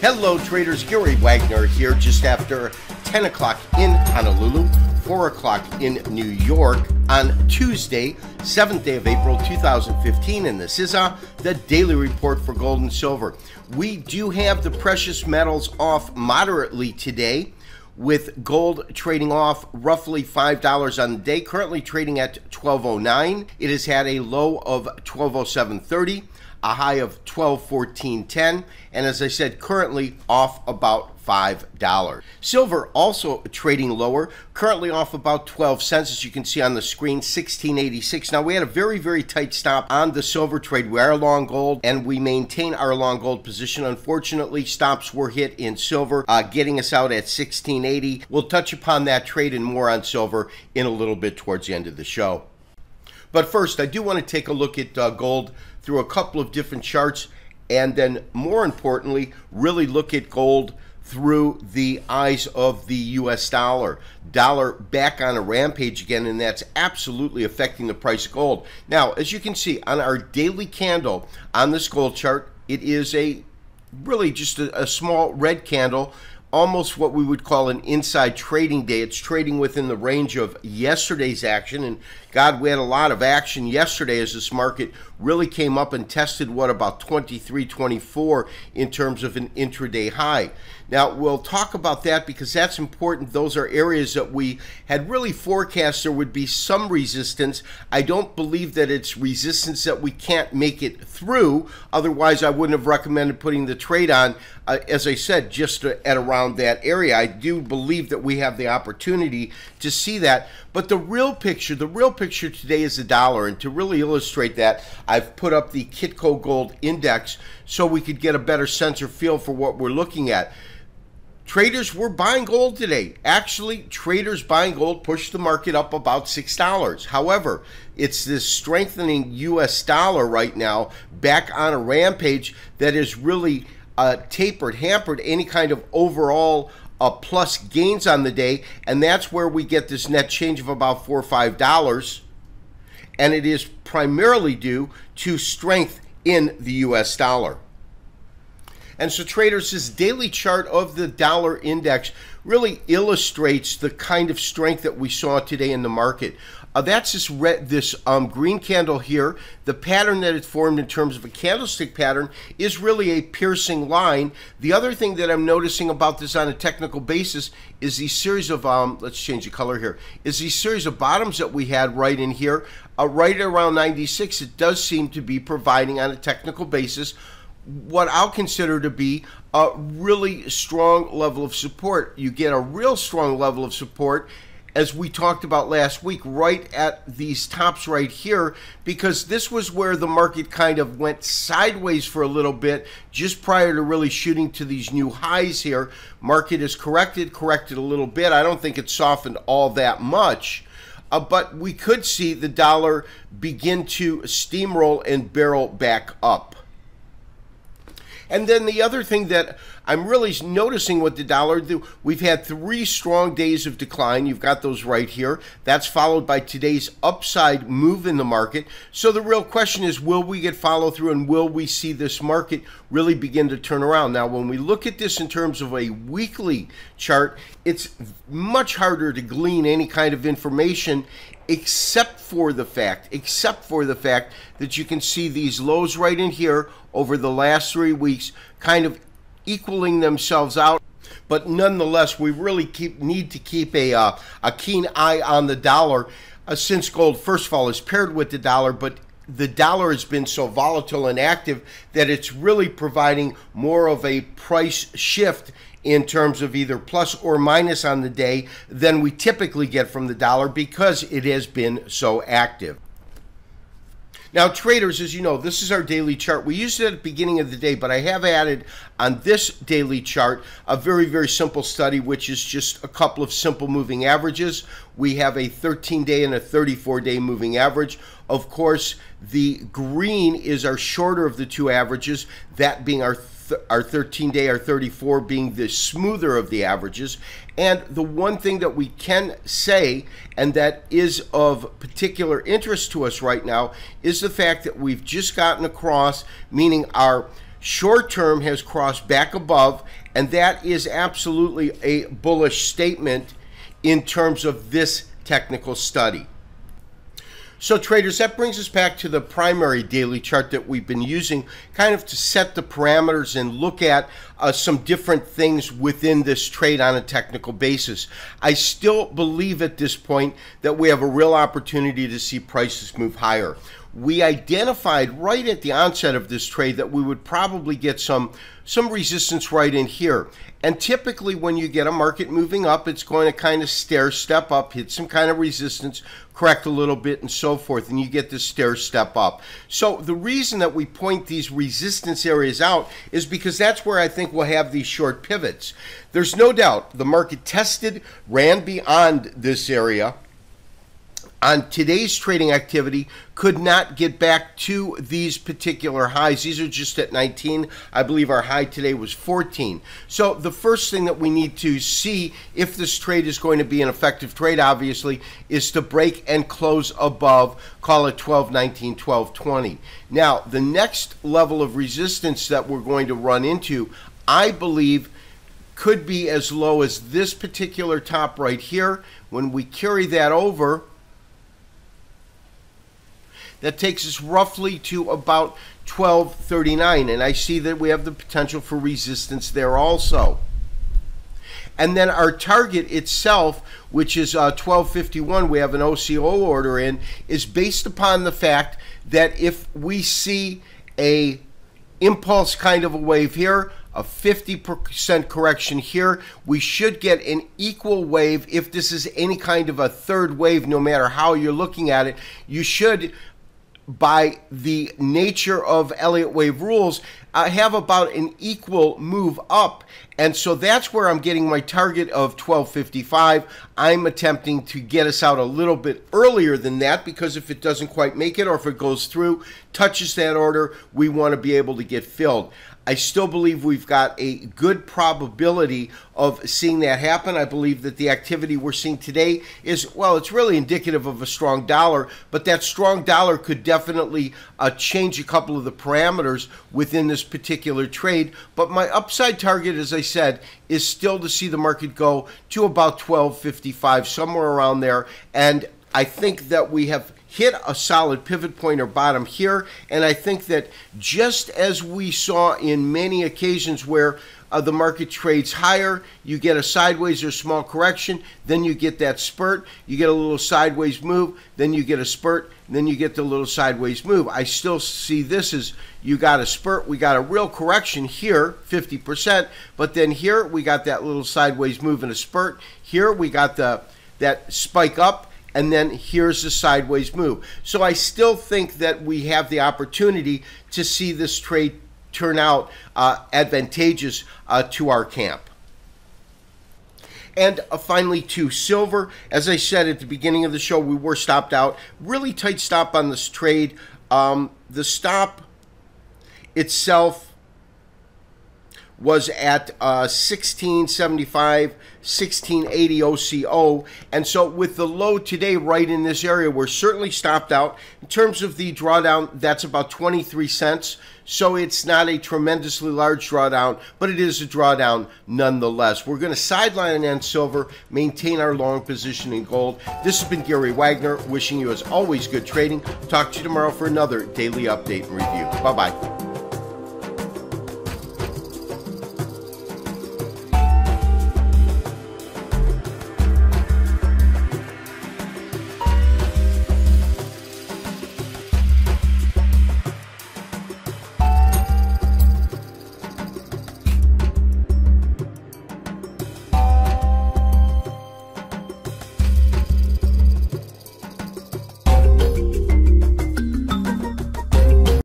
Hello traders, Gary Wagner here just after 10 o'clock in Honolulu, 4 o'clock in New York on Tuesday, 7th day of April 2015, and this is the daily report for gold and silver. We do have the precious metals off moderately today, with gold trading off roughly $5 on the day, currently trading at $12.09. It has had a low of $12.0730. A high of $12.1410, and as I said, currently off about $5. Silver also trading lower, currently off about 12 cents, as you can see on the screen, $16.86. Now, we had a very tight stop on the silver trade. We are long gold, and we maintain our long gold position. Unfortunately, stops were hit in silver, getting us out at $16.80. We'll touch upon that trade and more on silver in a little bit towards the end of the show. But first, I do want to take a look at gold through a couple of different charts, and then more importantly, really look at gold through the eyes of the US dollar. Dollar back on a rampage again, and that's absolutely affecting the price of gold. Now, as you can see on our daily candle on this gold chart, it is really just a small red candle, almost what we would call an inside trading day. It's trading within the range of yesterday's action, and God, we had a lot of action yesterday as this market really came up and tested what, about 23.24 in terms of an intraday high. Now, we'll talk about that because that's important. Those are areas that we had really forecast there would be some resistance. I don't believe that it's resistance that we can't make it through. Otherwise, I wouldn't have recommended putting the trade on, as I said, just at around that area. I do believe that we have the opportunity to see that. But the real picture today is the dollar. And to really illustrate that, I've put up the Kitco Gold Index so we could get a better sense or feel for what we're looking at. Traders were buying gold today. Actually, traders buying gold pushed the market up about $6. However, it's this strengthening US dollar right now back on a rampage that is really hampered any kind of overall plus gains on the day, and that's where we get this net change of about $4 or $5, and it is primarily due to strength in the US dollar. And so traders, this daily chart of the dollar index really illustrates the kind of strength that we saw today in the market. That's this green candle here. The pattern that it formed in terms of a candlestick pattern is really a piercing line. The other thing that I'm noticing about this on a technical basis is these series of, let's change the color here, is these series of bottoms that we had right in here, right around 96. It does seem to be providing on a technical basis what I'll consider to be a really strong level of support. You get a real strong level of support, as we talked about last week, right at these tops right here, because this was where the market kind of went sideways for a little bit just prior to really shooting to these new highs here. Market has corrected a little bit. I don't think it softened all that much. But we could see the dollar begin to steamroll and barrel back up. And then the other thing that I'm really noticing with the dollar, we've had 3 strong days of decline. You've got those right here. That's followed by today's upside move in the market. So the real question is, will we get follow through, and will we see this market really begin to turn around? Now, when we look at this in terms of a weekly chart, it's much harder to glean any kind of information except for the fact that you can see these lows right in here over the last 3 weeks kind of equaling themselves out. But nonetheless, we really need to keep a keen eye on the dollar since gold, first of all, is paired with the dollar, but the dollar has been so volatile and active that it's really providing more of a price shift in terms of either plus or minus on the day than we typically get from the dollar because it has been so active. Now, traders, as you know, this is our daily chart. We used it at the beginning of the day, but I have added on this daily chart a very simple study, which is just a couple of simple moving averages. We have a 13-day and a 34-day moving average. Of course, the green is our shorter of the two averages, that being our 13-day, our 34 being the smoother of the averages. And the one thing that we can say, and that is of particular interest to us right now, is the fact that we've just gotten across, meaning our Short term has crossed back above, and that is absolutely a bullish statement in terms of this technical study. So traders, that brings us back to the primary daily chart that we've been using kind of to set the parameters and look at some different things within this trade on a technical basis. I still believe at this point that we have a real opportunity to see prices move higher. We identified right at the onset of this trade that we would probably get some resistance right in here. And typically when you get a market moving up, it's going to kind of stair step up, hit some kind of resistance, correct a little bit, and so forth, and you get this stair step up. So the reason that we point these resistance areas out is because that's where I think we'll have these short pivots. There's no doubt the market tested, ran beyond this area. On today's trading activity, could not get back to these particular highs. These are just at 19. I believe our high today was 14. So the first thing that we need to see if this trade is going to be an effective trade, obviously, is to break and close above, call it 12.19, 12.20. Now, the next level of resistance that we're going to run into, I believe, could be as low as this particular top right here. When we carry that over, that takes us roughly to about 12.39, and I see that we have the potential for resistance there also. And then our target itself, which is 12.51, we have an OCO order in, is based upon the fact that if we see a impulse kind of a wave here, a 50% correction here, we should get an equal wave. If this is any kind of a third wave, no matter how you're looking at it, you should, by the nature of Elliott wave rules, have about an equal move up. And so that's where I'm getting my target of 12.55. I'm attempting to get us out a little bit earlier than that, because if it doesn't quite make it, or if it goes through, touches that order, we want to be able to get filled. I still believe we've got a good probability of seeing that happen. I believe that the activity we're seeing today is, well, it's really indicative of a strong dollar, but that strong dollar could definitely change a couple of the parameters within this particular trade. But my upside target, as I said, is still to see the market go to about 12.55, somewhere around there. And I think that we have hit a solid pivot point or bottom here, and I think that just as we saw in many occasions where the market trades higher, you get a sideways or small correction, then you get that spurt, you get a little sideways move, then you get a spurt, then you get the little sideways move. I still see this as you got a spurt, we got a real correction here, 50%, but then here we got that little sideways move and a spurt. Here we got that spike up, and then here's the sideways move. So I still think that we have the opportunity to see this trade turn out advantageous to our camp. And finally to silver, as I said at the beginning of the show, we were stopped out. Really tight stop on this trade. The stop itself was at 1675, 1680 OCO, and so with the low today right in this area, we're certainly stopped out. In terms of the drawdown, that's about 23 cents, so it's not a tremendously large drawdown, but it is a drawdown nonetheless. We're going to sideline and silver, maintain our long position in gold. This has been Gary Wagner, wishing you as always good trading. Talk to you tomorrow for another daily update and review. Bye-bye.